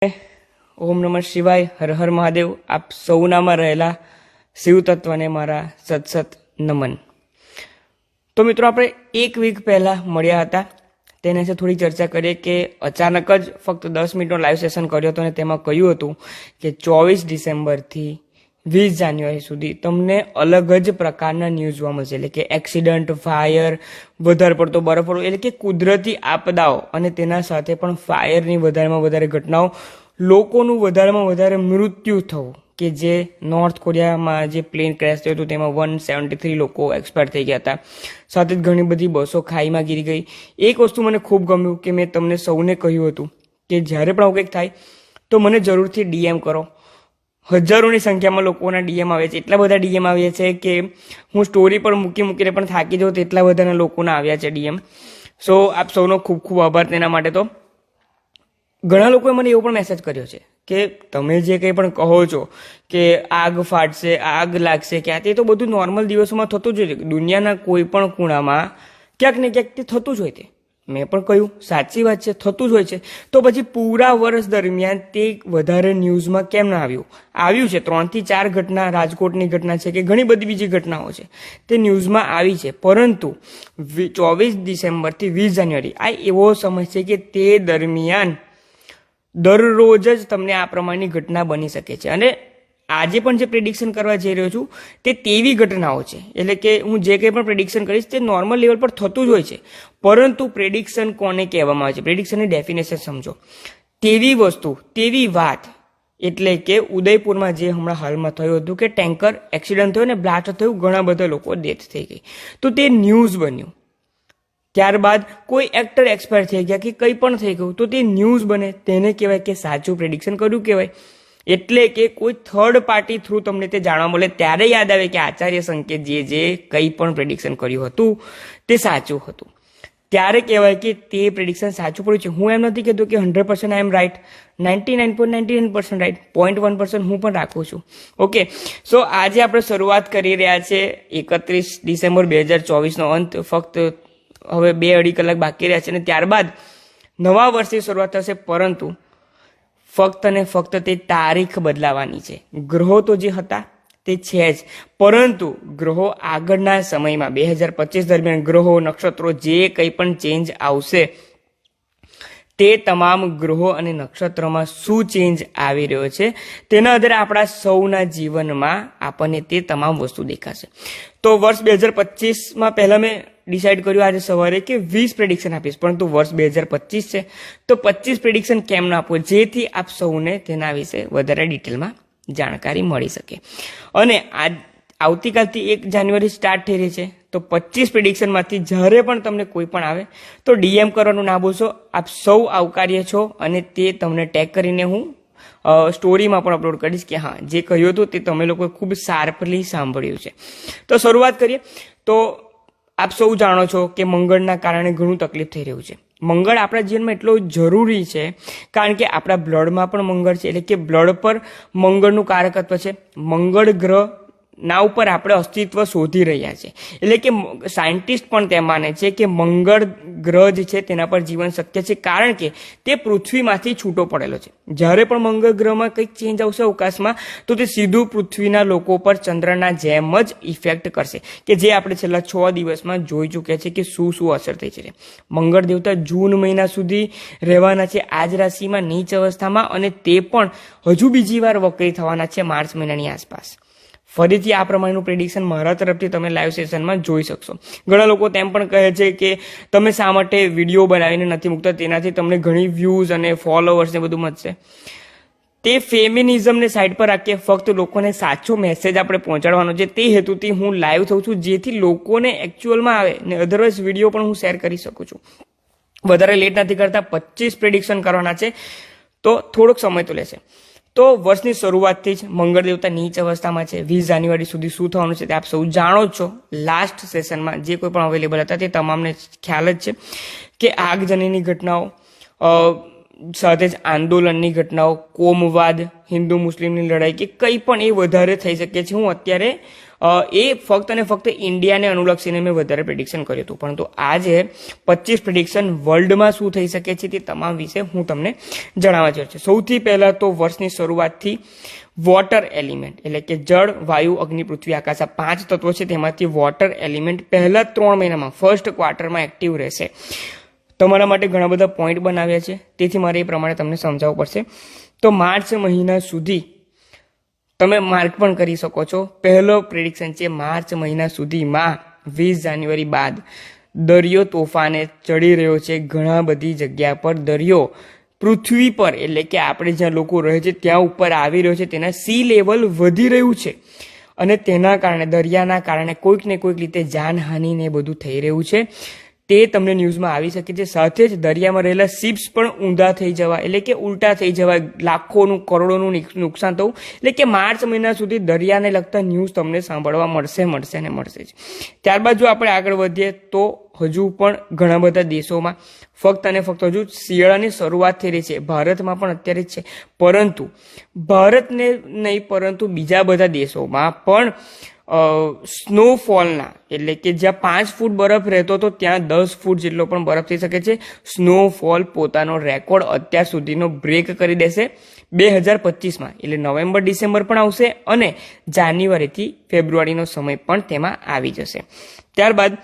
ઓમ નમઃ શિવાય, હર હર મહાદેવ. આપ સૌનામાં રહેલા શિવ તત્વને મારા સત નમન. તો મિત્રો, આપણે એક વીક પહેલાં મળ્યા હતા, તેના વિશે થોડી ચર્ચા કરીએ કે અચાનક જ ફક્ત 10 મિનિટનો લાઈવ સેશન કર્યો હતો અને તેમાં કહ્યું હતું કે 24 ડિસેમ્બરથી 20 જાન્યુઆરી સુધી તમને અલગ જ પ્રકારના ન્યૂઝ જોવા મળશે. એટલે કે એક્સિડન્ટ, ફાયર, વધારે પડતો બરફ પડવો, એટલે કે કુદરતી આપદાઓ અને તેના સાથે પણ ફાયરની વધારેમાં વધારે ઘટનાઓ, લોકોનું વધારેમાં વધારે મૃત્યુ થવું, કે જે નોર્થ કોરિયામાં જે પ્લેન ક્રેશ થયું હતું તેમાં 173 લોકો એક્સપાયર થઈ ગયા હતા. સાથે જ ઘણી બધી બસો ખાઈમાં ગીરી ગઈ. એક વસ્તુ મને ખૂબ ગમ્યું કે મેં તમને સૌને કહ્યું હતું કે જ્યારે પણ આવું કંઈક થાય તો મને જરૂરથી ડીએમ કરો. હજારોની સંખ્યામાં લોકોના ડીએમ આવે છે. એટલા બધા ડીએમ આવ્યા છે કે હું સ્ટોરી પર મૂકીને પણ થાકી જાઉં, તેટલા બધાના લોકોના આવ્યા છે ડીએમ. સો આપ સૌનો ખૂબ ખૂબ આભાર તેના માટે. તો ઘણા લોકોએ મને એવો પણ મેસેજ કર્યો છે કે તમે જે કંઈ પણ કહો છો કે આગ ફાટશે, આગ લાગશે, ક્યાં તે તો બધું નોર્મલ દિવસોમાં થતું જ હોય છે. દુનિયાના કોઈ પણ ખૂણામાં ક્યાંક ને ક્યાંક તે થતું જ હોય છે. મેં પણ કહ્યું સાચી વાત છે, થતું જ હોય છે. તો પછી પૂરા વર્ષ દરમિયાન તે વધારે ન્યૂઝમાં કેમ ના આવ્યું છે? 3 થી 4 ઘટના, રાજકોટની ઘટના છે કે ઘણી બધી બીજી ઘટનાઓ છે તે ન્યૂઝમાં આવી છે. પરંતુ 24 ડિસેમ્બરથી 20 જાન્યુઆરી આ એવો સમય છે કે તે દરમિયાન દરરોજ જ તમને આ પ્રમાણની ઘટના બની શકે છે. અને આજે પણ જે પ્રિડિક્શન કરવા જઈ રહ્યો છું તે તેવી ઘટનાઓ છે. એટલે કે હું જે કંઈ પણ પ્રિડિક્શન કરીશ તે નોર્મલ લેવલ પર થતું જ હોય છે. પરંતુ પ્રિડિક્શન કોને કહેવામાં આવે છે? પ્રિડિક્શનની ડેફિનેશન સમજો. તેવી વસ્તુ, તેવી વાત, એટલે કે ઉદયપુરમાં જે હમણાં હાલમાં થયું હતું કે ટેન્કર એક્સિડન્ટ થયો ને બ્લાસ્ટ થયું, ઘણા બધા લોકો ડેથ થઈ ગઈ, તો તે ન્યૂઝ બન્યું. ત્યારબાદ કોઈ એક્ટર એક્સપાયર થઈ ગયા કે કંઈ પણ થઈ ગયું તો તે ન્યૂઝ બને. તેને કહેવાય કે સાચું પ્રિડિક્શન કર્યું કહેવાય. એટલે કે કોઈ થર્ડ પાર્ટી થ્રુ તમને તે જાણવા મળે ત્યારે યાદ આવે કે આચાર્ય સંકેતજીએ જે કંઈ પણ પ્રિડિક્શન કર્યું હતું તે સાચું હતું. ત્યારે કહેવાય કે તે પ્રિડિક્શન સાચું પડ્યું છે. હું એમ નથી કહેતો કે 100% આઈ એમ રાઈટ, 99.99% રાઈટ, 0.1% હું પણ રાખું છું. ઓકે, સો આજે આપણે શરૂઆત કરી રહ્યા છે 31 ડિસેમ્બર 2024નો અંત. ફક્ત હવે 2-2.5 કલાક બાકી રહ્યા છે અને ત્યારબાદ નવા વર્ષની શરૂઆત થશે. પરંતુ ફક્ત ને ફક્ત તે તારીખ બદલાવાની છે. ગ્રહો તો જે હતા તે છે જ, પરંતુ ગ્રહો આગળના સમયમાં 2025 દરમિયાન ગ્રહો, નક્ષત્રો જે કંઈ પણ ચેન્જ આવશે તે તમામ ગ્રહો અને નક્ષત્રોમાં શું ચેન્જ આવી રહ્યો છે તેના આધારે આપણા સૌના જીવનમાં આપણને તે તમામ વસ્તુ દેખાશે. તો વર્ષ 2025માં પહેલાં મેં ડિસાઇડ કર્યું આજે સવારે કે 20 પ્રેડિક્શન આપીશ, પરંતુ વર્ષ 2025 છે તો 25 પ્રેડિક્શન કેમ ના આપવું, જેથી આપ સૌને તેના વિશે વધારે ડિટેલમાં જાણકારી મળી શકે. અને આવતીકાલથી 1 જાન્યુઆરી સ્ટાર્ટ થઈ રહી છે, તો 25 પ્રેડિક્શનમાંથી જ્યારે પણ તમને કોઈ પણ આવે તો ડીએમ કરવાનું ના ભૂલશો. આપ સૌ આવકાર્ય છો અને તે તમને ટેગ કરીને હું સ્ટોરીમાં પણ અપલોડ કરીશ કે હા, જે કહ્યું હતું તે તમે લોકોએ ખૂબ શાર્પલી સાંભળ્યું છે. તો શરૂઆત કરીએ. તો આપ સૌ જાણો છો કે મંગળના કારણે ઘણું તકલીફ થઈ રહ્યું છે. મંગળ આપણા જીવનમાં એટલો જરૂરી છે કારણ કે આપણા બ્લડમાં પણ મંગળ છે. એટલે કે બ્લડ પર મંગળનું કારકત્વ છે. મંગળ ગ્રહ ના ઉપર આપણે અસ્તિત્વ શોધી રહ્યા છે. એટલે કે સાયન્ટિસ્ટ પણ તેમ માને છે કે મંગળ ગ્રહ જે છે તેના પર જીવન શક્ય છે, કારણ કે તે પૃથ્વીમાંથી છૂટો પડેલો છે. જ્યારે પણ મંગળ ગ્રહમાં કંઈક ચેન્જ આવશે અવકાશમાં તો તે સીધું પૃથ્વીના લોકો પર ચંદ્રના જેમ જ ઇફેક્ટ કરશે, કે જે આપણે છેલ્લા 6 દિવસમાં જોઈ ચૂક્યા છે કે શું શું અસર થઈ છે. મંગળ દેવતા જૂન મહિના સુધી રહેવાના છે આ જ રાશિમાં નીચ અવસ્થામાં, અને તે પણ હજુ બીજી વાર વક્રી થવાના છે માર્ચ મહિનાની આસપાસ. ફરીથી આ પ્રમાણેનું પ્રેડિક્શન મારા તરફથી તમે લાઈવ સેશનમાં જોઈ શકશો. ઘણા લોકો તેમ પણ કહે છે કે તમે શા માટે વિડીયો બનાવીને નથી મૂકતા, તેનાથી તમને ઘણી વ્યૂઝ અને ફોલોવર્સ ને બધું મળશે. તે ફેમિનિઝમને સાઈડ પર રાખીએ, ફક્ત લોકોને સાચો મેસેજ આપણે પહોંચાડવાનો છે. તે હેતુથી હું લાઈવ થઉં છું, જેથી લોકોને એકચ્યુઅલમાં આવે ને અધરવાઇઝ વિડીયો પણ હું શેર કરી શકું છું. વધારે લેટ નથી કરતા, 25 પ્રેડિક્શન કરવાના છે તો થોડોક સમય તો લેશે. તો વર્ષની શરૂઆતથી જ મંગળ દેવતા નીચ અવસ્થામાં છે. 20 જાન્યુઆરી સુધી શું થવાનું છે તે આપ સૌ જાણો જ છો. લાસ્ટ સેશનમાં જે કોઈ પણ અવેલેબલ હતા તે તમામને ખ્યાલ જ છે કે આગજનીની ઘટનાઓ, સાથે જ આંદોલનની ઘટનાઓ, કોમવાદ, હિન્દુ મુસ્લિમની લડાઈ કે કંઈ પણ એ વધારે થઈ શકે છે. હું અત્યારે એ ફક્ત અને ફક્ત ઇન્ડિયાને અનુલક્ષીને મેં વધારે પ્રિડિક્શન કર્યું હતું, પરંતુ આજે 25 પ્રિડિક્શન વર્લ્ડમાં શું થઈ શકે છે તે તમામ વિશે હું તમને જણાવવા જઈ રહ્યો છું. સૌથી પહેલા તો વર્ષની શરૂઆતથી વોટર એલિમેન્ટ એટલે કે જળ, વાયુ, અગ્નિ, પૃથ્વી, આકાશ આ 5 તત્વો છે, તેમાંથી વોટર એલિમેન્ટ પહેલા 3 મહિનામાં ફર્સ્ટ ક્વાર્ટરમાં એક્ટિવ રહેશે. તમારા માટે ઘણા બધા પોઈન્ટ બનાવ્યા છે, તેથી મારે એ પ્રમાણે તમને સમજાવવું પડશે. તો માર્ચ મહિના સુધી તમે માર્ક પણ કરી શકો છો. પહેલો પ્રેડિક્શન છે માર્ચ મહિના સુધીમાં 20 જાન્યુઆરી બાદ દરિયો તોફાને ચડી રહ્યો છે. ઘણા બધી જગ્યા પર દરિયો પૃથ્વી પર એટલે કે આપણે જ્યાં લોકો રહે છે ત્યાં ઉપર આવી રહ્યો છે. તેના સી લેવલ વધી રહ્યું છે અને તેના કારણે દરિયાના કારણે કોઈક ને કોઈક રીતે જાનહાનિ ને બધું થઈ રહ્યું છે. તે તમને ન્યૂઝમાં આવી શકે છે. સાથે જ દરિયામાં રહેલા શિપ્સ પણ ઊંધા થઈ જવા એટલે કે ઉલટા થઈ જવા, લાખોનું કરોડોનું નુકસાન થવું, એટલે કે માર્ચ મહિના સુધી દરિયાને લગતા ન્યૂઝ તમને સાંભળવા મળશે જ. ત્યારબાદ જો આપણે આગળ વધીએ તો હજુ પણ ઘણા બધા દેશોમાં ફક્ત અને ફક્ત હજુ શિયાળાની શરૂઆત થઈ રહી છે. ભારતમાં પણ અત્યારે જ છે, પરંતુ ભારતને નહીં પરંતુ બીજા બધા દેશોમાં પણ સ્નોફોલના એટલે કે જ્યાં 5 ફૂટ બરફ રહેતો હતો ત્યાં 10 ફૂટ જેટલો પણ બરફ થઈ શકે છે. સ્નોફોલ પોતાનો રેકોર્ડ અત્યાર સુધીનો બ્રેક કરી દેશે 2025માં, એટલે નવેમ્બર ડિસેમ્બર પણ આવશે અને જાન્યુઆરીથી ફેબ્રુઆરીનો સમય પણ તેમાં આવી જશે. ત્યારબાદ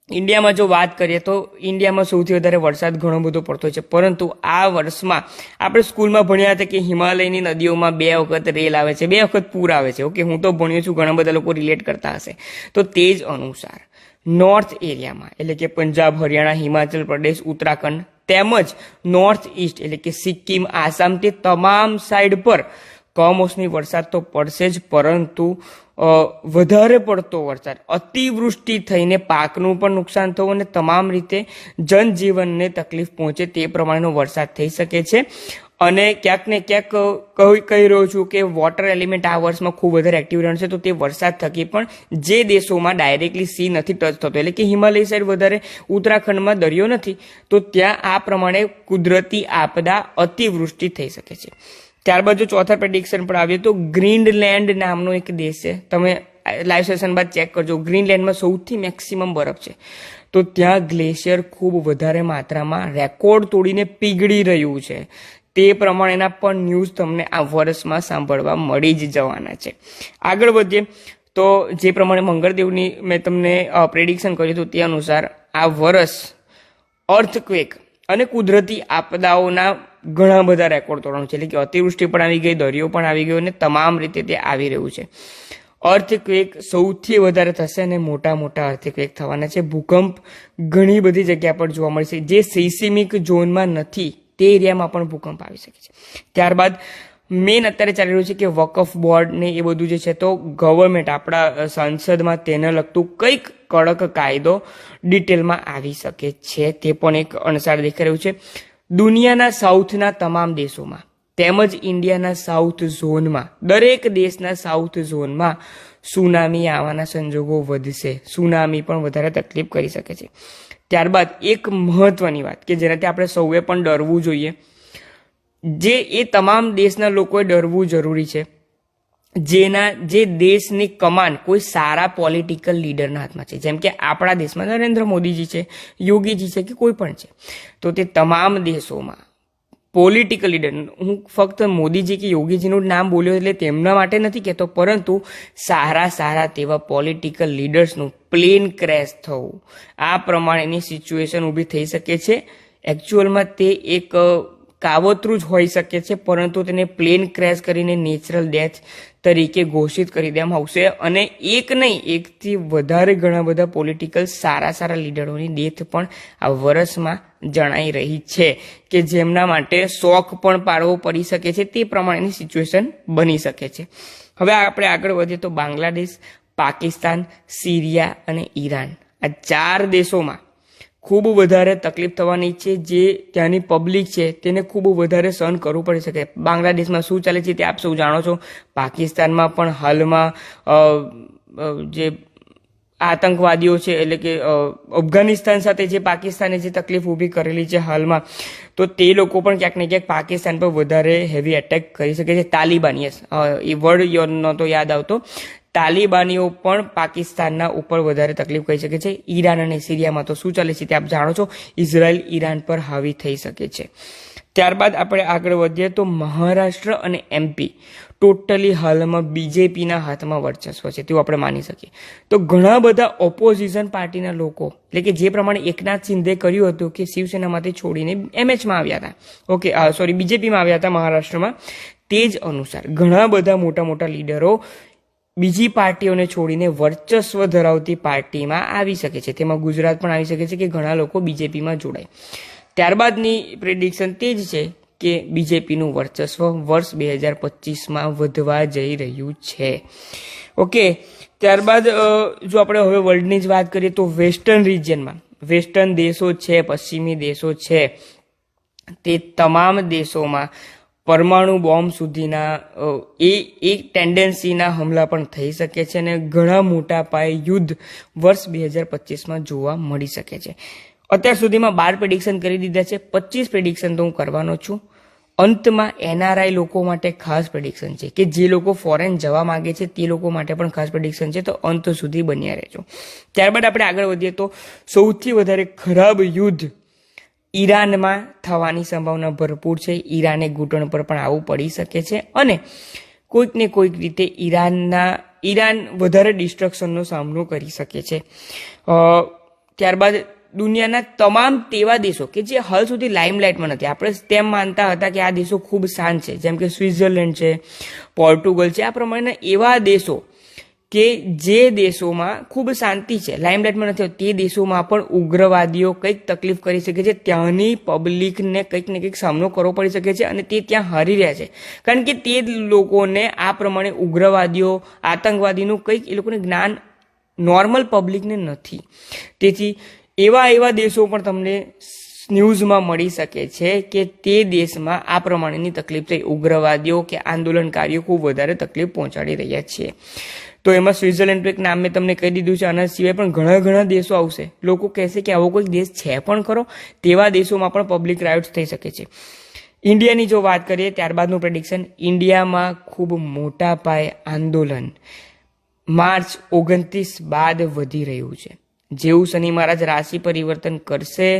ઇન્ડિયામાં જો વાત કરીએ તો ઇન્ડિયામાં સૌથી વધારે વરસાદ ઘણો બધો પડતો છે, પરંતુ આ વર્ષમાં આપણે સ્કૂલમાં ભણ્યા હતા કે હિમાલયની નદીઓમાં 2 વખત રેલ આવે છે, 2 વખત પૂર આવે છે. ઓકે, હું તો ભણ્યો છું, ઘણા બધા લોકો રિલેટ કરતા હશે. તો તે જ અનુસાર નોર્થ એરિયામાં એટલે કે પંજાબ, હરિયાણા, હિમાચલ પ્રદેશ, ઉત્તરાખંડ તેમજ નોર્થ ઇસ્ટ એટલે કે સિક્કિમ, આસામ તે તમામ સાઈડ પર કમોસમી વરસાદ તો પડશે જ, પરંતુ વધારે પડતો વરસાદ, અતિવૃષ્ટિ થઈને પાકનું પણ નુકસાન થવું અને તમામ રીતે જનજીવનને તકલીફ પહોંચે તે પ્રમાણેનો વરસાદ થઈ શકે છે. અને ક્યાંક ને ક્યાંક કહી રહ્યો છું કે વોટર એલિમેન્ટ આ વર્ષમાં ખૂબ વધારે એક્ટિવ રહેશે, તો તે વરસાદ થકી પણ જે દેશોમાં ડાયરેક્ટલી સી નથી ટચ થતો એટલે કે હિમાલય સાઈડ વધારે, ઉત્તરાખંડમાં દરિયો નથી, તો ત્યાં આ પ્રમાણે કુદરતી આપદા અતિવૃષ્ટિ થઈ શકે છે. ત્યારબાદ જો ચોથા પ્રેડિક્શન પર આવીએ તો ગ્રીનલેન્ડ નામનો એક દેશ છે. તમે લાઈવ સેશન બાદ ચેક કરજો. ગ્રીનલેન્ડમાં સૌથી મેક્સિમમ બરફ છે, તો ત્યાં ગ્લેશિયર ખૂબ વધારે માત્રામાં રેકોર્ડ તોડીને પીગળી રહ્યું છે. તે પ્રમાણેના પણ ન્યૂઝ તમને આ વર્ષમાં સાંભળવા મળી જ જવાના છે. આગળ વધીએ તો જે પ્રમાણે મંગળદેવની મેં તમને પ્રેડિક્શન કર્યું હતું તે અનુસાર આ વર્ષ અર્થક્વેક અને કુદરતી આપદાઓના ઘણા બધા રેકોર્ડ તોડવાનું છે, એટલે કે અતિવૃષ્ટિ પણ આવી ગઈ, દરિયો પણ આવી ગયો અને તમામ રીતે તે આવી રહ્યું છે. અર્થક્વેક સૌથી વધારે થશે અને મોટા અર્થક્વેક થવાના છે. ભૂકંપ ઘણી બધી જગ્યા પર જોવા મળશે. જે સિસ્મિક ઝોનમાં નથી તે એરિયામાં પણ ભૂકંપ આવી શકે છે. ત્યારબાદ મેઇન અત્યારે ચાલી રહ્યું છે કે વકફ બોર્ડ ને એ બધું જે છે, તો ગવર્મેન્ટ આપણા સંસદમાં તેને લગતું કંઈક કડક કાયદો ડિટેલમાં આવી શકે છે, તે પણ એક અણસાર દેખાઈ રહ્યું છે. દુનિયાના સાઉથના તમામ દેશોમાં તેમજ ઇન્ડિયાના સાઉથ ઝોનમાં, દરેક દેશના સાઉથ ઝોનમાં સુનામી આવવાના સંજોગો વધશે. સુનામી પણ વધારે તકલીફ કરી શકે છે. ત્યારબાદ એક મહત્વની વાત કે જેનાથી આપણે સૌએ પણ ડરવું જોઈએ, એ તમામ દેશના લોકોએ ડરવું જરૂરી છે, જે દેશની કમાન કોઈ સારા પોલિટિકલ લીડરના હાથમાં છે. જેમ કે આપણા દેશમાં નરેન્દ્ર મોદીજી છે, યોગીજી છે કે કોઈ પણ છે, તો તે તમામ દેશોમાં પોલિટિકલ લીડર, હું ફક્ત મોદીજી કે યોગીજીનું નામ બોલ્યો એટલે તેમના માટે નથી કહેતો, પરંતુ સારા તેવા પોલિટિકલ લીડર્સનું પ્લેન ક્રેશ થવું, આ પ્રમાણેની સિચ્યુએશન ઊભી થઈ શકે છે. એકચ્યુઅલમાં તે એક કાવતરું જ હોઈ શકે છે, પરંતુ તેને પ્લેન ક્રેશ કરીને નેચરલ ડેથ તરીકે ઘોષિત કરી દેવામાં આવશે. અને એક નહીં, એકથી વધારે ઘણા બધા પોલિટિકલ સારા લીડરોની ડેથ પણ આ વર્ષમાં જણાઈ રહી છે, કે જેમના માટે શોક પણ પાડવો પડી શકે છે. તે પ્રમાણેની સિચ્યુએશન બની શકે છે. હવે આપણે આગળ વધીએ તો બાંગ્લાદેશ, પાકિસ્તાન, સિરિયા અને ઈરાન આ 4 દેશોમાં ખૂબ વધારે તકલીફ થવાની છે. જે ત્યાંની પબ્લિક છે તેને ખૂબ વધારે સહન કરવું પડી શકે. બાંગ્લાદેશમાં શું ચાલે છે તે આપ સૌ જાણો છો. પાકિસ્તાનમાં પણ હાલમાં જે આતંકવાદીઓ છે એટલે કે અફઘાનિસ્તાન સાથે જે પાકિસ્તાને જે તકલીફ ઊભી કરેલી છે હાલમાં, તો તે લોકો પણ ક્યાંક ને ક્યાંક પાકિસ્તાન પર વધારે હેવી એટેક કરી શકે છે. તાલિબાન, યસ, એ વર્ડ નહોતો યાદ આવતો. તાલિબાનીઓ પણ પાકિસ્તાનના ઉપર વધારે તકલીફ કહી શકે છે. ઈરાન અને સિરિયામાં તો શું ચાલે છે તે આપ જાણો છો, ઇઝરાયલ ઈરાન પર હાવી થઈ શકે છે. ત્યારબાદ આપણે આગળ વધીએ તો મહારાષ્ટ્ર અને એમપી ટોટલી હાલમાં બીજેપીના હાથમાં વર્ચસ્વ છે તેવું આપણે માની શકીએ. તો ઘણા બધા ઓપોઝિશન પાર્ટીના લોકો, એટલે કે જે પ્રમાણે એકનાથ શિંદે કર્યું હતું કે શિવસેનામાંથી છોડીને એમએચમાં આવ્યા હતા, બીજેપીમાં આવ્યા હતા મહારાષ્ટ્રમાં, તે જ અનુસાર ઘણા બધા મોટા મોટા લીડરો બીજી પાર્ટીઓને છોડીને વર્ચસ્વ ધરાવતી પાર્ટીમાં આવી શકે છે. તેમાં ગુજરાત પણ આવી શકે છે કે ઘણા લોકો બીજેપીમાં જોડાય. ત્યારબાદની પ્રેડિક્શન તે જ છે કે બીજેપીનું વર્ચસ્વ વર્ષ 2025માં વધવા જઈ રહ્યું છે. ઓકે, ત્યારબાદ જો આપણે હવે વર્લ્ડની જ વાત કરીએ તો વેસ્ટર્ન રિજિયનમાં વેસ્ટર્ન દેશો છે, પશ્ચિમી દેશો છે, તે તમામ દેશોમાં પરમાણુ બોમ્બ સુધીના એક ટેન્ડન્સીના હુમલા પણ થઈ શકે છે અને ઘણા મોટા પાયે યુદ્ધ વર્ષ 2025માં જોવા મળી શકે છે. અત્યાર સુધીમાં 12 પ્રેડિક્શન કરી દીધા છે, 25 પ્રેડિક્શન તો હું કરવાનો છું. અંતમાં એનઆરઆઈ લોકો માટે ખાસ પ્રેડિક્શન છે કે જે લોકો ફોરેન જવા માંગે છે તે લોકો માટે પણ ખાસ પ્રેડિક્શન છે, તો અંત સુધી બન્યા રહેજો. ત્યારબાદ આપણે આગળ વધીએ તો સૌથી વધારે ખરાબ યુદ્ધ ઈરાનમાં થવાની સંભાવના ભરપૂર છે. ઈરાને ઘૂંટણ પર પણ આવવું પડી શકે છે અને કોઈક ને કોઈક રીતે ઈરાન વધારે ડિસ્ટ્રક્શનનો સામનો કરી શકે છે. ત્યારબાદ દુનિયાના તમામ તેવા દેશો કે જે હાલ સુધી લાઇમલાઇટમાં નથી, આપણે તેમ માનતા હતા કે આ દેશો ખૂબ શાંત છે, જેમ કે સ્વિટ્ઝરલેન્ડ છે, પોર્ટુગલ છે, આ પ્રમાણેના એવા દેશો કે જે દેશોમાં ખૂબ શાંતિ છે, લાઇમલાઇટમાં નથી, તે દેશોમાં પણ ઉગ્રવાદીઓ કંઈક તકલીફ કરી શકે છે. ત્યાંની પબ્લિકને કંઈક ને કંઈક સામનો કરવો પડી શકે છે અને તે ત્યાં હારી રહ્યા છે, કારણ કે તે લોકોને આ પ્રમાણે ઉગ્રવાદીઓ, આતંકવાદીનું કંઈક એ લોકોને જ્ઞાન નોર્મલ પબ્લિકને નથી. તેથી એવા દેશો પણ તમને ન્યૂઝમાં મળી શકે છે કે તે દેશમાં આ પ્રમાણેની તકલીફ થઈ, ઉગ્રવાદીઓ કે આંદોલનકારીઓ ખૂબ વધારે તકલીફ પહોંચાડી રહ્યા છે. તો એમાં સ્વિટ્ઝરલેન્ડનું એક નામ મેં તમને કહી દીધું છે. આના સિવાય પણ ઘણા દેશો આવશે. લોકો કહેશે કે આવો કોઈ દેશ છે પણ ખરો, તેવા દેશોમાં પણ પબ્લિક રાયોટ્સ થઈ શકે છે. ઇન્ડિયાની જો વાત કરીએ ત્યારબાદનું પ્રેડિક્શન, ઇન્ડિયામાં ખૂબ મોટા પાયે આંદોલન માર્ચ 29 બાદ વધી રહ્યું છે. જેવું શનિ મહારાજ રાશિ પરિવર્તન કરશે,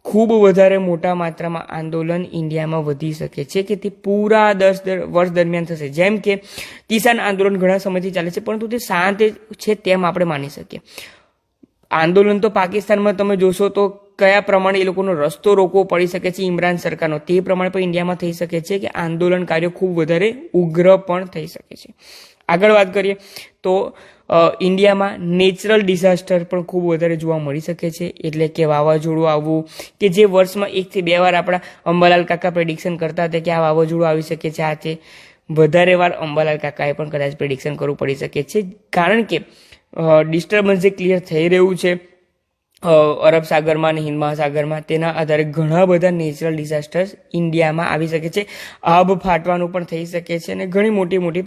ખૂબ વધારે મોટા માત્રામાં આંદોલન ઇન્ડિયામાં વધી શકે છે કે તે પૂરા 10 વર્ષ દરમિયાન થશે. જેમ કે કિસાન આંદોલન ઘણા સમયથી ચાલે છે, પરંતુ તે શાંત છે તેમ આપણે માની શકીએ. આંદોલન તો પાકિસ્તાનમાં તમે જોશો તો કયા પ્રમાણે એ લોકોનો રસ્તો રોકવો પડી શકે છે ઇમરાન સરકારનો, તે પ્રમાણે પણ ઇન્ડિયામાં થઈ શકે છે કે આંદોલનકારીઓ ખૂબ વધારે ઉગ્ર પણ થઈ શકે છે. આગળ વાત કરીએ તો ઇન્ડિયામાં નેચરલ ડિઝાસ્ટર પણ ખૂબ વધારે જોવા મળી શકે છે, એટલે કે વાવાઝોડું આવવું, કે જે વર્ષમાં 1 થી 2 વાર આપણા અંબાલાલ કાકા પ્રેડિક્શન કરતા હતા કે આ વાવાઝોડું આવી શકે છે, આ તે વધારે વાર અંબાલાલ કાકાએ પણ કદાચ પ્રેડિક્શન કરવું પડી શકે છે, કારણ કે ડિસ્ટર્બન્સ જે ક્લિયર થઈ રહ્યું છે અરબ સાગરમાં અને હિન્દ મહાસાગરમાં, તેના આધારે ઘણા બધા નેચરલ ડિઝાસ્ટર્સ ઇન્ડિયામાં આવી શકે છે. આબ ફાટવાનું પણ થઈ શકે છે અને ઘણી મોટી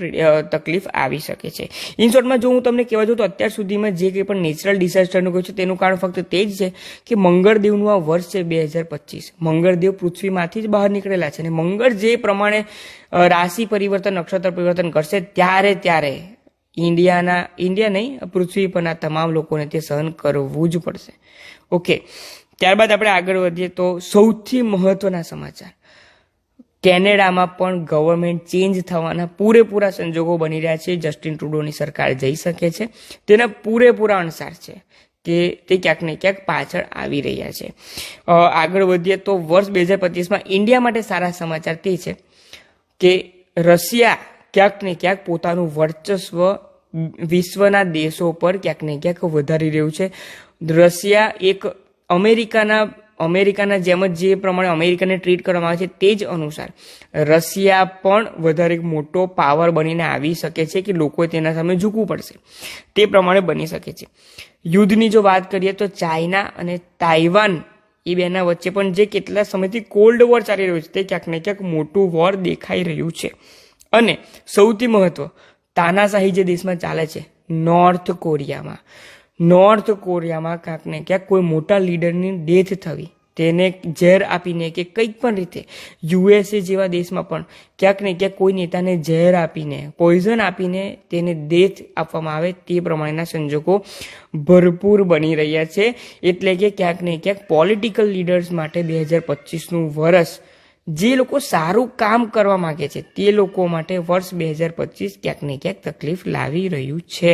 તકલીફ આવી શકે છે. ઇન શોર્ટમાં જો હું તમને કહેવા જાઉં તો અત્યાર સુધીમાં જે કંઈ પણ નેચરલ ડિઝાસ્ટરનું કહ્યું છે તેનું કારણ ફક્ત તે જ છે કે મંગળદેવનું આ વર્ષ છે 2025. મંગળદેવ પૃથ્વીમાંથી જ બહાર નીકળેલા છે અને મંગળ જે પ્રમાણે રાશિ પરિવર્તન, નક્ષત્ર પરિવર્તન કરશે ત્યારે ઇન્ડિયા નહીં, પૃથ્વી પરના તમામ લોકોને તે સહન કરવું જ પડશે. ઓકે, ત્યારબાદ આપણે આગળ વધીએ તો સૌથી મહત્વના સમાચાર, કેનેડામાં પણ ગવર્મેન્ટ ચેન્જ થવાના પૂરેપૂરા સંજોગો બની રહ્યા છે. જસ્ટિન ટ્રુડોની સરકાર જઈ શકે છે, તેના પૂરેપૂરા અણસાર છે કે તે ક્યાંક ને ક્યાંક પાછળ આવી રહ્યા છે. આગળ વધીએ તો વર્ષ 2025માં ઇન્ડિયા માટે સારા સમાચાર તે છે કે રશિયા ક્યાંક ને ક્યાંક પોતાનું વર્ચસ્વ વિશ્વના દેશો પર ક્યાંક ને ક્યાંક વધારી રહ્યું છે. રશિયા એક અમેરિકાના જેમ જ જે પ્રમાણે અમેરિકાને ટ્રીટ કરવામાં આવે છે તે જ અનુસાર રશિયા પણ વધારે મોટો પાવર બનીને આવી શકે છે કે લોકોએ તેના સામે ઝૂકવું પડશે, તે પ્રમાણે બની શકે છે. યુદ્ધની જો વાત કરીએ તો ચાઇના અને તાઇવાન એ બેના વચ્ચે પણ જે કેટલા સમયથી કોલ્ડ વોર ચાલી રહ્યું છે તે ક્યાંક ને ક્યાંક મોટું વોર દેખાઈ રહ્યું છે. અને સૌથી મહત્વ, તાનાશાહી જે દેશમાં ચાલે છે નોર્થ કોરિયામાં ક્યાંક ને ક્યાંક કોઈ મોટા લીડરની ડેથ થવી તેને ઝેર આપીને કે કંઈક પણ રીતે યુએસએ જેવા દેશમાં પણ ક્યાંક ને ક્યાંક કોઈ નેતાને ઝેર આપીને પોઈઝન આપીને તેને ડેથ આપવામાં આવે તે પ્રમાણેના સંજોગો ભરપૂર બની રહ્યા છે. એટલે કે ક્યાંક ને ક્યાંક પોલિટિકલ લીડર્સ માટે 2025નું વર્ષ જે લોકો સારું કામ કરવા માંગે છે તે લોકો માટે વર્ષ 2025 ક્યાંક ને ક્યાંક તકલીફ લાવી રહ્યું છે.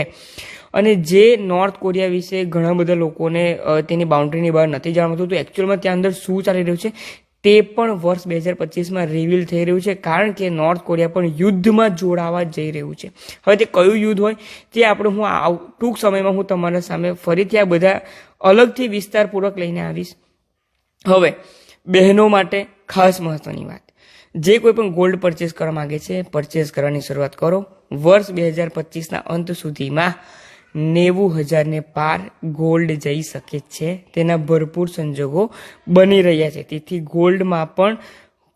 અને જે નોર્થ કોરિયા વિશે ઘણા બધા લોકોને તેની બાઉન્ડ્રીની બહાર નથી જાણતું તો એકચ્યુઅલમાં ત્યાં અંદર શું ચાલી રહ્યું છે તે પણ વર્ષ 2025માં રિવીલ થઈ રહ્યું છે, કારણ કે નોર્થ કોરિયા પણ યુદ્ધમાં જોડાવા જઈ રહ્યું છે. હવે તે કયું યુદ્ધ હોય તે હું ટૂંક સમયમાં હું તમારા સામે ફરીથી આ બધા અલગથી વિસ્તારપૂર્વક લઈને આવીશ. હવે બહેનો માટે ખાસ મહત્વની વાત, જે કોઈ પણ ગોલ્ડ પરચેસ કરવા માંગે છે પરચેસ કરવાની શરૂઆત કરો. વર્ષ 2025ના અંત સુધીમાં 90,000ને પાર ગોલ્ડ જઈ શકે છે. તેના ભરપૂર સંજોગો બની રહ્યા છે. તેથી ગોલ્ડમાં પણ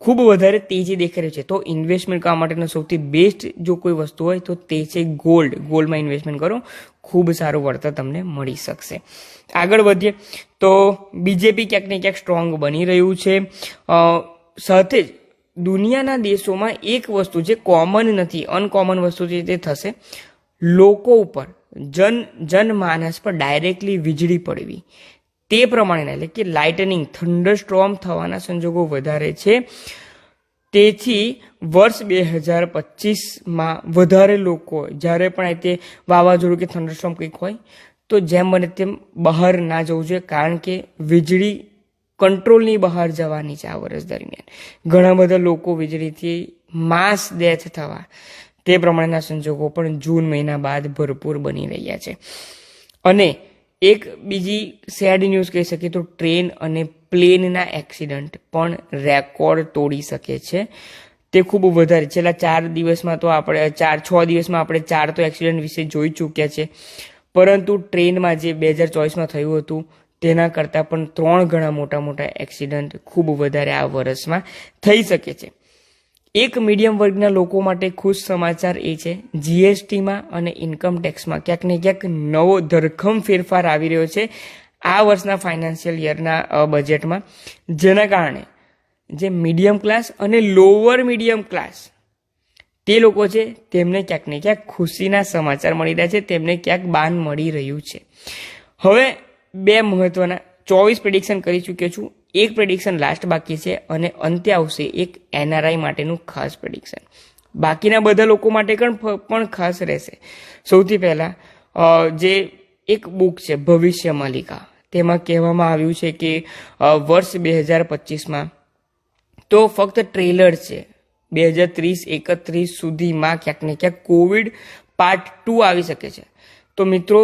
ખૂબ વધારે તેજી દેખાઈ રહી છે. તો ઇન્વેસ્ટમેન્ટ કરવા માટેનો સૌથી બેસ્ટ જો કોઈ વસ્તુ હોય તો તે છે ગોલ્ડ. ગોલ્ડમાં ઇન્વેસ્ટમેન્ટ કરો, ખૂબ સારું વળતર તમને મળી શકશે. આગળ વધીએ તો બીજેપી ક્યાંક ને ક્યાંક સ્ટ્રોંગ બની રહ્યું છે. સાથે જ દુનિયાના દેશોમાં એક વસ્તુ જે કોમન નથી, અનકોમન વસ્તુ છે તે થશે. લોકો ઉપર જનમાનસ પર ડાયરેક્ટલી વીજળી પડવી તે પ્રમાણેના એટલે કે લાઇટનિંગ, થંડરસ્ટોર્મ થવાના સંજોગો વધારે છે. તેથી વર્ષ 2025માં વધારે લોકો જ્યારે પણ તે વાવાઝોડું કે થંડરસ્ટોર્મ કંઈક હોય તો જેમ બને તેમ બહાર ના જવું જોઈએ, કારણ કે વીજળી કંટ્રોલની બહાર જવાની છે. આ વર્ષ દરમિયાન ઘણા બધા લોકો વીજળીથી માસ ડેથ થવા તે પ્રમાણેના સંજોગો પણ જૂન મહિના બાદ ભરપૂર બની રહ્યા છે. અને એક બીજી સેડ ન્યૂઝ કહી શકીએ તો ટ્રેન અને પ્લેનના એક્સિડન્ટ પણ રેકોર્ડ તોડી શકે છે. તે ખૂબ વધારે છેલ્લા 4 દિવસમાં તો આપણે 6 દિવસમાં આપણે 4 તો એક્સિડન્ટ વિશે જોઈ ચૂક્યા છે. પરંતુ ટ્રેનમાં જે 2024માં થયું હતું તેના કરતાં પણ 3 ગણા મોટા એક્સિડન્ટ ખૂબ વધારે આ વર્ષમાં થઈ શકે છે. એક મીડિયમ વર્ગના લોકો માટે ખુશ સમાચાર એ છે જીએસટીમાં અને ઇન્કમ ટેક્સમાં ક્યાંક ને ક્યાંક નવો ધરખમ ફેરફાર આવી રહ્યો છે આ વર્ષના ફાઇનાન્શિયલ યરના બજેટમાં, જેના કારણે જે મીડિયમ ક્લાસ અને લોઅર મીડિયમ ક્લાસ તે લોકો છે તેમને ક્યાંક ને ક્યાંક ખુશીના સમાચાર મળી રહ્યા છે, તેમને ક્યાંક બાન મળી રહ્યું છે. હવે 2 મહત્વના 24 પ્રેડિક્શન કરી ચૂક્યો છું. એક પ્રેડિક્શન લાસ્ટ બાકી છે અને અંતે આવશે એક એનઆરઆઈ માટેનું ખાસ પ્રેડિક્શન. બાકીના બધા લોકો માટે પણ ખાસ રહેશે. સૌથી પહેલા જે એક બુક છે ભવિષ્ય માલિકા, તેમાં કહેવામાં આવ્યું છે કે વર્ષ 2025માં તો ફક્ત ટ્રેલર છે. 2030-31 સુધીમાં ક્યાંક ને ક્યાંક કોવિડ પાર્ટ 2 આવી શકે છે. તો મિત્રો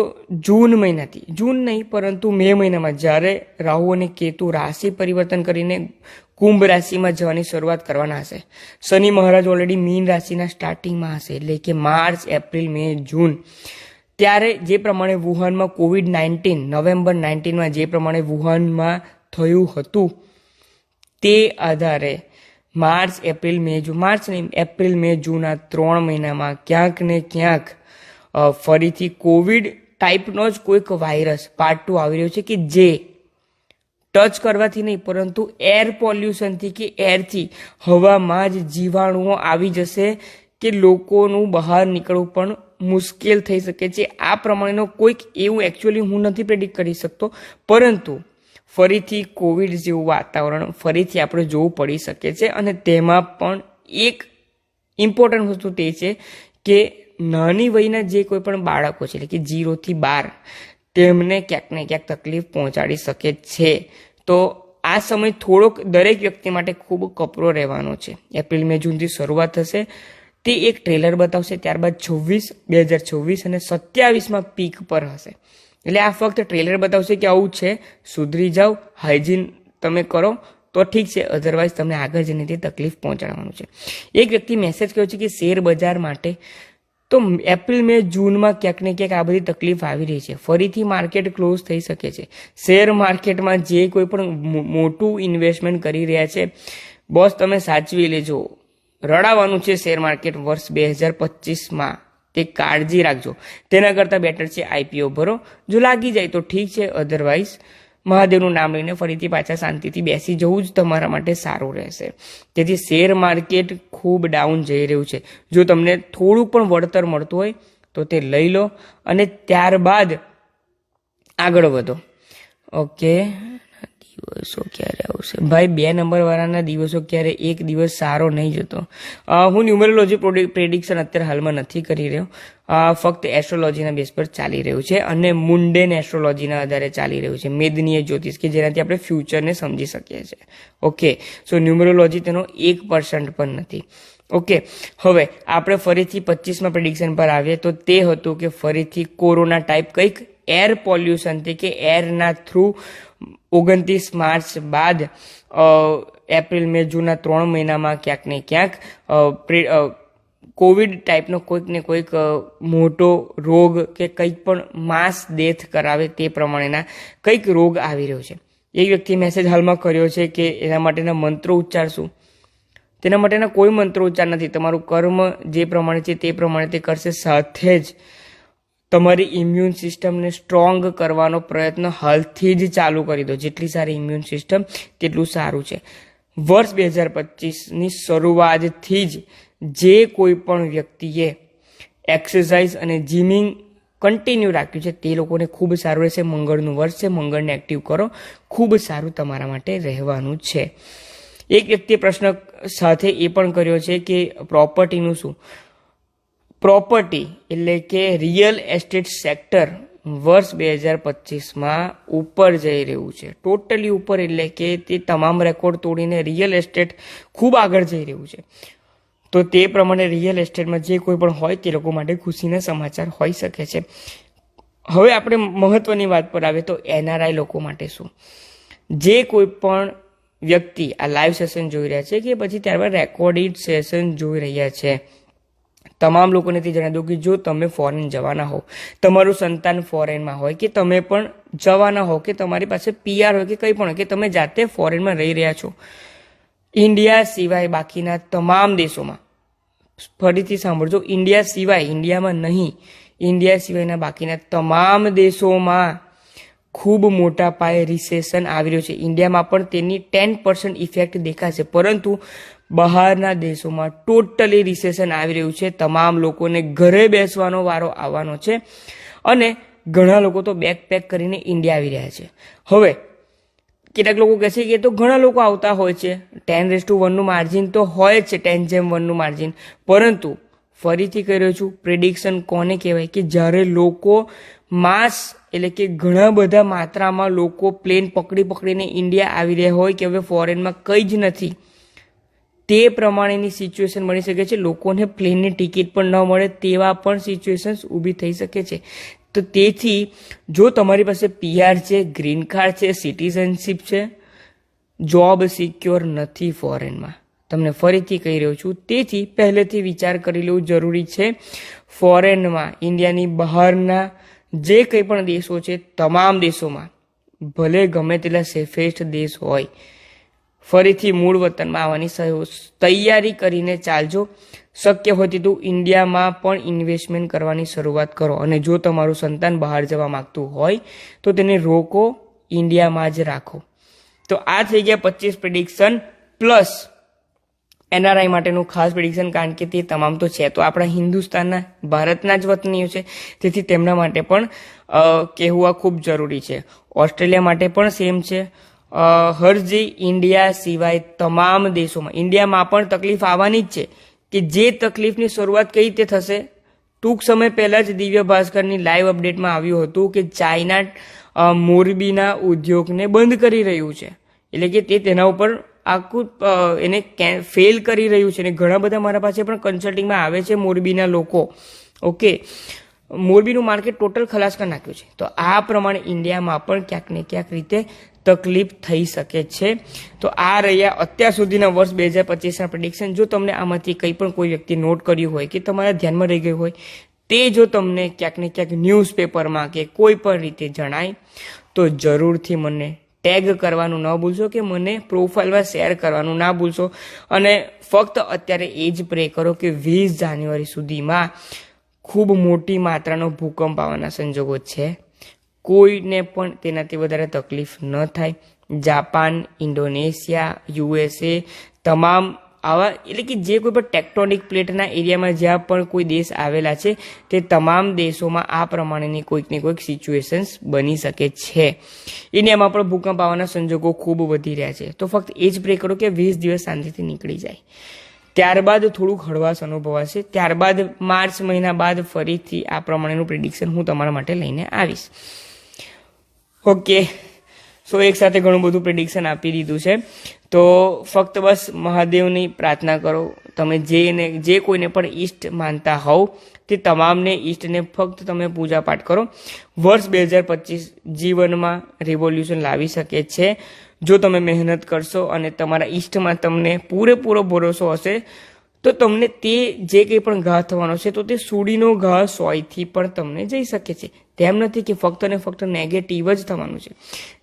જૂન મહિનાથી, જૂન નહીં પરંતુ મે મહિનામાં જ્યારે રાહુ અને કેતુ રાશિ પરિવર્તન કરીને કુંભ રાશિમાં જવાની શરૂઆત કરવાના હશે, શનિ મહારાજ ઓલરેડી મીન રાશિના સ્ટાર્ટિંગમાં હશે એટલે કે માર્ચ, એપ્રિલ, મે, જૂન, ત્યારે જે પ્રમાણે વુહાનમાં COVID-19 નવેમ્બર 19માં જે પ્રમાણે વુહાનમાં થયું હતું તે આધારે માર્ચ, એપ્રિલ, મે, જૂન, માર્ચ નહીં એપ્રિલ, મે, જૂન આ 3 મહિનામાં ક્યાંક ને ક્યાંક ફરીથી કોવિડ ટાઈપનો જ કોઈક વાયરસ પાર્ટ 2 આવી રહ્યો છે કે જે ટચ કરવાથી નહીં પરંતુ એર પોલ્યુશનથી કે એરથી, હવામાં જ જીવાણુઓ આવી જશે કે લોકોનું બહાર નીકળવું પણ મુશ્કેલ થઈ શકે છે. આ પ્રમાણેનો કોઈક એવું એકચ્યુઅલી હું નથી પ્રેડિક્ટ કરી શકતો, પરંતુ ફરીથી કોવિડ જેવું વાતાવરણ ફરીથી આપણે જોવું પડી શકે છે. અને તેમાં પણ એક ઇમ્પોર્ટન્ટ વસ્તુ તે છે કે નાની વયના જે કોઈ પણ બાળકો છે એટલે કે 0 થી 12 તેમને ક્યાંક ને ક્યાંક તકલીફ પહોંચાડી શકે છે. તો આ સમય થોડોક દરેક વ્યક્તિ માટે ખૂબ કપરો રહેવાનો છે. એપ્રિલ, મે, જૂનથી શરૂઆત થશે, તે એક ટ્રેલર બતાવશે, ત્યારબાદ 2026 અને 27માં પીક પર હશે. એટલે આ ફક્ત ટ્રેલર બતાવશે કે આવું છે, સુધરી જાઓ, હાઇજીન તમે કરો તો ઠીક છે, અધરવાઇઝ તમને આગળ જઈને તે તકલીફ પહોંચાડવાનું છે. એક વ્યક્તિ મેસેજ કર્યો છે કે શેર બજાર માટે તો એપ્રિલ, મે, જૂનમાં ક્યાંક ને ક્યાંક આ બધી તકલીફ આવી રહી છે. ફરીથી માર્કેટ ક્લોઝ થઈ શકે છે. શેર માર્કેટમાં જે કોઈ પણ મોટું ઇન્વેસ્ટમેન્ટ કરી રહ્યા છે બોસ તમે સાચવી લેજો, રડાવાનું છે શેર માર્કેટ વર્ષ 2025માં, તે કાળજી રાખજો. તેના કરતાં બેટર છે આઈપીઓ ભરો, જો લાગી જાય તો ઠીક છે, અધરવાઇઝ મહાદેવનું નામ લઈને ફરીથી પાછા શાંતિથી બેસી જવું જ તમારા માટે સારું રહેશે. તેથી શેર માર્કેટ ખૂબ ડાઉન જઈ રહ્યું છે. જો તમને થોડું પણ વળતર મળતું હોય તો તે લઈ લો અને ત્યારબાદ આગળ વધો. ઓકે, દિવસો ક્યારે આવશે ભાઈ? 2 નંબર વાળાના દિવસો ક્યારે એક દિવસ સારો નહીં જતો. હું ન્યુમેરોલોજી પ્રેડિક્શન અત્યારે હાલમાં નથી કરી રહ્યો, ફક્ત એસ્ટ્રોલોજીના બેઝ પર ચાલી રહ્યું છે અને મુંડેન એસ્ટ્રોલોજીના આધારે ચાલી રહ્યું છે, મેદનીય જ્યોતિષ, કે જેનાથી આપણે ફ્યુચરને સમજી શકીએ છીએ. ઓકે, સો ન્યુમેરોલોજી તેનો 1% પણ નથી. ઓકે, હવે આપણે ફરીથી 25માં પ્રેડિક્શન પર આવીએ તો તે હતું કે ફરીથી કોરોના ટાઈપ કંઈક એર પોલ્યુશનથી કે એરના થ્રુ 29 માર્ચ બાદ એપ્રિલ મે જૂનના 3 મહિનામાં ક્યાંક ને ક્યાંક કોવિડ ટાઈપનો કોઈક ને કોઈક મોટો રોગ કે કંઈક પણ માસ ડેથ કરાવે તે પ્રમાણેના કંઈક રોગ આવી રહ્યો છે. એક વ્યક્તિએ મેસેજ હાલમાં કર્યો છે કે એના માટેના મંત્રો ઉચ્ચારશું. તેના માટેના કોઈ મંત્રો ઉચ્ચાર નથી. તમારું કર્મ જે પ્રમાણે છે તે પ્રમાણે તે કરશે. સાથે જ તમારી ઇમ્યુન સિસ્ટમને સ્ટ્રોંગ કરવાનો પ્રયત્ન હાલથી જ ચાલુ કરી દો. જેટલી સારી ઇમ્યુન સિસ્ટમ તેટલું સારું છે. વર્ષ 2025ની શરૂઆતથી જ જે કોઈ પણ વ્યક્તિએ એક્સરસાઇઝ અને જીમિંગ કન્ટિન્યુ રાખ્યું છે તે લોકોને ખૂબ સારું રહેશે. મંગળનું વર્ષ છે, મંગળને એક્ટિવ કરો, ખૂબ સારું તમારા માટે રહેવાનું છે. એક વ્યક્તિએ પ્રશ્ન સાથે એ પણ કર્યો છે કે પ્રોપર્ટીનું શું? પ્રોપર્ટી એટલે કે રિયલ એસ્ટેટ સેક્ટર વર્ષ 2025માં ઉપર જઈ રહ્યું છે, ટોટલી ઉપર, એટલે કે તે તમામ રેકોર્ડ તોડીને રિયલ એસ્ટેટ ખૂબ આગળ જઈ રહ્યું છે. તો તે પ્રમાણે રિયલ એસ્ટેટમાં જે કોઈ પણ હોય તે લોકો માટે ખુશીના સમાચાર હોઈ શકે છે. હવે આપણે મહત્વની વાત પર આવે તો એનઆરઆઈ લોકો માટે શું? જે કોઈ પણ વ્યક્તિ આ લાઈવ સેશન જોઈ રહ્યા છે કે પછી ત્યારબાદ રેકોર્ડિડ સેશન જોઈ રહ્યા છે, તમામ લોકોને તે જણાવી દઉં કે જો તમે ફોરેન જવાના હો, તમારું સંતાન ફોરેનમાં હોય કે તમે પણ જવાના હો કે તમારી પાસે પીઆર હોય કે કંઈ પણ હોય કે તમે જાતે ફોરેનમાં રહી રહ્યા છો, ઇન્ડિયા સિવાય બાકીના તમામ દેશોમાં, ફરીથી સાંભળજો, ઇન્ડિયા સિવાય, ઇન્ડિયામાં નહીં, ઇન્ડિયા સિવાયના બાકીના તમામ દેશોમાં ખૂબ મોટા પાયે રિસેશન આવી રહ્યું છે. ઇન્ડિયામાં પણ તેની 10% ઇફેક્ટ દેખાશે, પરંતુ બહારના દેશોમાં ટોટલી રિસેશન આવી રહ્યું છે. તમામ લોકોને ઘરે બેસવાનો વારો આવવાનો છે અને ઘણા લોકો તો બેગ પેક કરીને ઇન્ડિયા આવી રહ્યા છે. હવે કેટલાક લોકો કહે છે કે તો ઘણા લોકો આવતા હોય છે, 10:1 માર્જિન તો હોય જ છે, 10:1 માર્જિન, પરંતુ ફરીથી કહી રહ્યો છું, પ્રેડિક્શન કોને કહેવાય કે જ્યારે લોકો માસ એટલે કે ઘણા બધા માત્રામાં લોકો પ્લેન પકડીને ઇન્ડિયા આવી રહ્યા હોય કે હવે ફોરેનમાં કંઈ જ નથી, તે પ્રમાણેની સિચ્યુએશન બની શકે છે. લોકોને પ્લેનની ટિકિટ પણ ન મળે તેવા પણ સિચ્યુએશન્સ ઊભી થઈ શકે છે. તો તેથી જો તમારી પાસે પીઆર છે, ગ્રીન કાર્ડ છે, સિટીઝનશીપ છે, જોબ સિક્યોર નથી ફોરેનમાં, તમને ફરીથી કહી રહ્યો છું, તેથી પહેલેથી વિચાર કરી લેવું જરૂરી છે. ફોરેનમાં, ઇન્ડિયાની બહારના જે કંઈ પણ દેશો છે, તમામ દેશોમાં ભલે ગમે તેટલા સેફેસ્ટ દેશ હોય, ફરીથી મૂળ વતનમાં આવવાની તૈયારી કરીને ચાલજો. શક્ય હોય તેટલું ઇન્ડિયામાં પણ ઇન્વેસ્ટમેન્ટ કરવાની શરૂઆત કરો અને જો તમારું સંતાન બહાર જવા માંગતું હોય તો તેને રોકો, ઇન્ડિયામાં જ રાખો. તો આ થઈ ગયા 25 પ્રેડિક્શન પ્લસ એનઆરઆઈ માટેનું ખાસ પ્રેડિક્શન, કારણ કે તે તમામ તો છે તો આપણા હિન્દુસ્તાનના, ભારતના જ વતનીઓ છે, તેથી તેમના માટે પણ કહેવું આ ખૂબ જરૂરી છે. ઓસ્ટ્રેલિયા માટે પણ સેમ છે. હરજી ઇન્ડિયા સિવાય તમામ દેશોમાં, ઇન્ડિયામાં પણ તકલીફ આવવાની જ છે, કે જે તકલીફની શરૂઆત કઈ રીતે થશે? ટૂંક સમય પહેલા જ દિવ્ય ભાસ્કરની લાઈવ અપડેટમાં આવ્યું હતું કે ચાઇના મોરબીના ઉદ્યોગને બંધ કરી રહ્યું છે, એટલે કે તે તેના ઉપર આખું એને ફેલ કરી રહ્યું છે. અને ઘણા બધા મારા પાસે પણ કન્સલ્ટિંગમાં આવે છે મોરબીના લોકો. ઓકે, મોરબીનું માર્કેટ ટોટલ ખલાસ કરી નાખ્યું છે. તો આ પ્રમાણે ઇન્ડિયામાં પણ ક્યાંક ને ક્યાંક રીતે તકલીફ થઈ શકે છે. તો આ રહ્યા અત્યાર સુધીના વર્ષ 2025ના પ્રેડિક્શન. જો તમને આમાંથી કંઈ પણ કોઈ વ્યક્તિ નોટ કર્યું હોય કે તમારા ધ્યાનમાં રહી ગયું હોય, તે જો તમને ક્યાંક ને ક્યાંક ન્યૂઝપેપરમાં કે કોઈ પણ રીતે જણાય તો જરૂરથી મને ટેગ કરવાનું ન ભૂલશો કે મને પ્રોફાઇલમાં શેર કરવાનું ના ભૂલશો. અને ફક્ત અત્યારે એ જ પ્રે કરો કે 20 જાન્યુઆરી સુધીમાં ખૂબ મોટી માત્રાનો ભૂકંપ આવવાના સંજોગો છે. કોઈને પણ તેનાથી વધારે તકલીફ ન થાય. જાપાન, ઇન્ડોનેશિયા, USA તમામ આવા એટલે કે જે કોઈ પણ ટેક્ટોનિક પ્લેટના એરિયામાં જ્યાં પણ કોઈ દેશ આવેલા છે તે તમામ દેશોમાં આ પ્રમાણેની કોઈકની કોઈક સિચ્યુએશન્સ બની શકે છે. ઇન્ડિયામાં પણ ભૂકંપ આવવાના સંજોગો ખૂબ વધી રહ્યા છે. તો ફક્ત એ જ પ્રે કરો કે 20 દિવસ શાંતિથી નીકળી જાય. ત્યારબાદ થોડુંક હળવાશ અનુભવાશે. ત્યારબાદ માર્ચ મહિના બાદ ફરીથી આ પ્રમાણેનું પ્રિડિક્શન હું તમારા માટે લઈને આવીશ. ઓકે, સો એક સાથે ઘણું બધું પ્રિડિક્શન આપી દીધું છે. તો ફક્ત બસ મહાદેવની પ્રાર્થના કરો. તમે જે કોઈને પણ ઈષ્ટ માનતા હોવ તે તમામને ઈષ્ટને ફક્ત તમે પૂજા પાઠ કરો. વર્ષ 2025 જીવનમાં રિવોલ્યુશન લાવી શકે છે જો તમે મહેનત કરશો અને તમારા ઈષ્ટમાં તમને પૂરેપૂરો ભરોસો હશે તો તમને તે જે કંઈ પણ ઘા થવાનો છે તો તે સૂડીનો ઘા 100થી પણ તમને જઈ શકે છે. તેમ નથી કે ફક્ત ને ફક્ત નેગેટિવ જ થવાનું છે.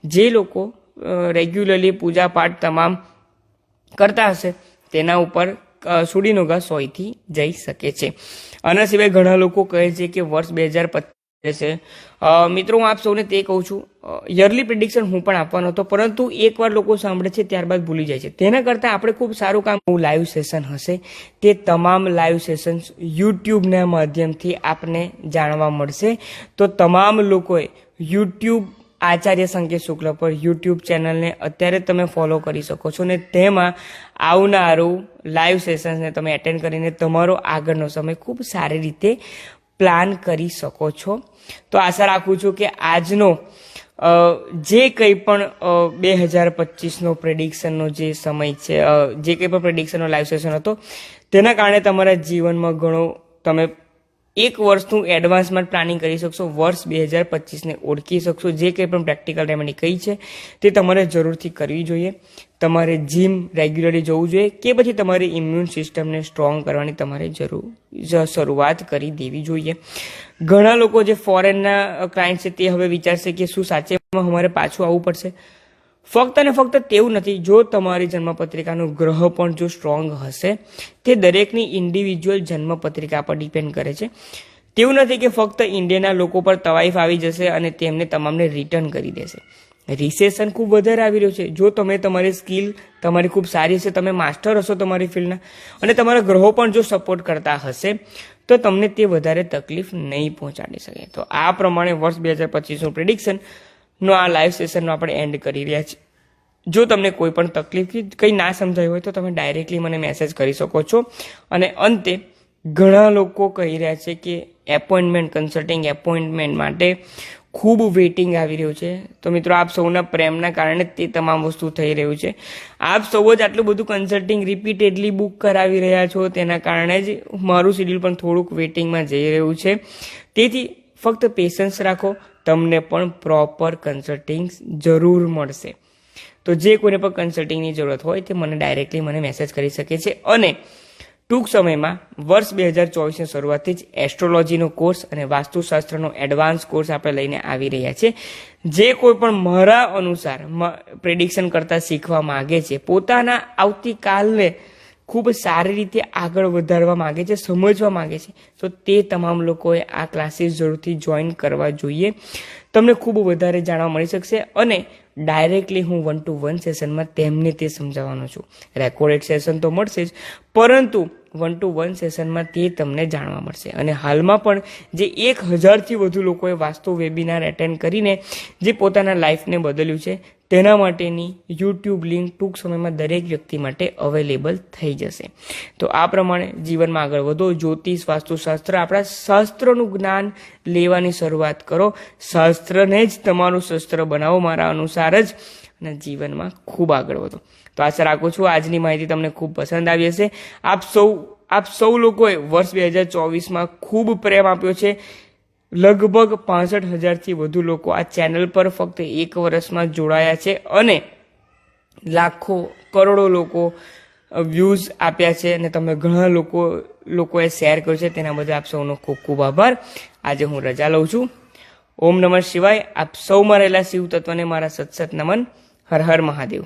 જે લોકો રેગ્યુલરલી પૂજા પાઠ તમામ કરતા હશે તેના ઉપર સૂડીનો ઘા 100થી જઈ શકે છે. આના સિવાય ઘણા લોકો કહે છે કે વર્ષ 2025 છે. મિત્રો, હું આપ સૌને તે કહું છું, યરલી પ્રિડિક્શન હું પણ આપવાનો હતો, પરંતુ એકવાર લોકો સાંભળે છે ત્યારબાદ ભૂલી જાય છે. તેના કરતાં આપણે ખૂબ સારું કામ, લાઈવ સેશન હશે તે તમામ લાઈવ સેશન્સ યુટ્યુબના માધ્યમથી આપને જાણવા મળશે. તો તમામ લોકોએ યુટ્યુબ આચાર્ય સંકેત શુક્લ પર યુટ્યુબ ચેનલને અત્યારે તમે ફોલો કરી શકો છો અને તેમાં આવનારું લાઈવ સેશન્સને તમે એટેન્ડ કરીને તમારો આગળનો સમય ખૂબ સારી રીતે પ્લાન કરી શકો છો. તો આશા રાખું છું કે આજનો જે કંઈ પણ 2025નો પ્રેડિક્શનનો જે સમય છે, જે કંઈ પણ પ્રેડિક્શનનો લાઈવ સેશન હતો તેના કારણે તમારા જીવનમાં ઘણો તમે એક વર્ષનું એડવાન્સમાં પ્લાનિંગ કરી શકશો. વર્ષ 2025ને ઓળખી શકશો. જે કંઈ પણ પ્રેક્ટિકલ રેમેડી કઈ છે તે તમારે જરૂરથી કરવી જોઈએ. તમારે જીમ રેગ્યુલરલી જવું જોઈએ કે પછી તમારી ઇમ્યુન સિસ્ટમને સ્ટ્રોંગ કરવાની તમારે શરૂઆત કરી દેવી જોઈએ. ઘણા લોકો જે ફોરેનના ક્લાયન્ટ છે તે હવે વિચારશે કે શું સાચેમાં અમારે પાછું આવવું પડશે. ફક્ત ને ફક્ત તેવું નથી. જો તમારી જન્મપત્રિકાનો ગ્રહ પણ જો સ્ટ્રોંગ હશે, તે દરેકની ઇન્ડિવિજ્યુઅલ જન્મપત્રિકા પર ડિપેન્ડ કરે છે. તેવું નથી કે ફક્ત ઇન્ડિયાના લોકો પર તવાઈફ આવી જશે અને તેમને તમામને રિટર્ન કરી દેશે. રિસેશન ખૂબ વધારે આવી રહ્યું છે. જો તમે તમારી સ્કિલ તમારી ખૂબ સારી હશે, તમે માસ્ટર હશો તમારી ફિલ્ડના અને તમારા ગ્રહો પણ જો સપોર્ટ કરતા હશે તો તમને તે વધારે તકલીફ નહીં પહોંચાડી શકે. તો આ પ્રમાણે વર્ષ 2025નું પ્રિડિક્શન નો આ લાઈવ સેશનનો આપણે એન્ડ કરી રહ્યા છીએ. જો તમને કોઈ પણ તકલીફ કંઈ ના સમજાયું હોય તો તમે ડાયરેક્ટલી મને મેસેજ કરી શકો છો. અને અંતે ઘણા લોકો કહી રહ્યા છે કે કન્સલ્ટિંગ એપોઇન્ટમેન્ટ માટે ખૂબ વેઇટિંગ આવી રહ્યું છે. તો મિત્રો, આપ સૌના પ્રેમના કારણે તે તમામ વસ્તુ થઈ રહ્યું છે. આપ સૌ જ આટલું બધું કન્સલ્ટિંગ રિપીટેડલી બુક કરાવી રહ્યા છો, તેના કારણે જ મારું શેડ્યુલ પણ થોડુંક વેઇટિંગમાં જઈ રહ્યું છે. તેથી ફક્ત પેશન્સ રાખો, તમને પણ પ્રોપર કન્સલ્ટિંગ જરૂર મળશે. તો જે કોઈને પણ કન્સલ્ટિંગની જરૂરત હોય તે મને ડાયરેક્ટલી મને મેસેજ કરી શકે છે. અને ટૂંક સમયમાં વર્ષ 2024ની શરૂઆતથી જ એસ્ટ્રોલોજીનો કોર્સ અને વાસ્તુશાસ્ત્રનો એડવાન્સ કોર્સ આપણે લઈને આવી રહ્યા છે. જે કોઈ પણ મારા અનુસાર પ્રેડિક્શન કરતા શીખવા માંગે છે, પોતાના આવતીકાલને ખૂબ સારી રીતે આગળ વધારવા માંગે છે, સમજવા માંગે છે, તો તે તમામ લોકોએ આ ક્લાસીસ જરૂરથી જોઈન કરવા જોઈએ. તમને ખૂબ વધારે જાણવા મળી શકશે અને ડાયરેક્ટલી હું 1-to-1 સેશનમાં તેમને તે સમજાવવાનો છું. રેકોર્ડેડ સેશન તો મળશે જ, પરંતુ 1-to-1 સેશનમાં તે તમને જાણવા મળશે. અને હાલમાં પણ જે 1000થી વધુ લોકોએ વાસ્તુ વેબિનાર એટેન્ડ કરીને જે પોતાના લાઈફને બદલ્યું છે તેના માટેની યુટ્યુબ લિંક ટૂંક સમયમાં દરેક વ્યક્તિ માટે અવેલેબલ થઈ જશે. તો આ પ્રમાણે જીવનમાં આગળ વધો. જ્યોતિષ, વાસ્તુશાસ્ત્ર, આપણા શાસ્ત્રનું જ્ઞાન લેવાની શરૂઆત કરો. શાસ્ત્રને જ તમારું શસ્ત્ર બનાવો મારા અનુસાર જ, અને જીવનમાં ખૂબ આગળ વધો. તો આશા રાખું છું આજની માહિતી તમને ખૂબ પસંદ આવી હશે. આપ સૌ લોકોએ વર્ષ 2024માં ખૂબ પ્રેમ આપ્યો છે. લગભગ 65,000થી વધુ લોકો આ ચેનલ પર ફક્ત એક વર્ષમાં જોડાયા છે અને લાખો કરોડો લોકો વ્યૂઝ આપ્યા છે અને તમે ઘણા લોકોએ શેર કર્યું છે. તેના બદલ આપ સૌનો ખૂબ ખૂબ આભાર. આજે હું રજા લઉં છું. ઓમ નમઃ શિવાય. આપ સૌમાં રહેલા શિવ તત્વને મારા સતસત નમન. હર હર મહાદેવ.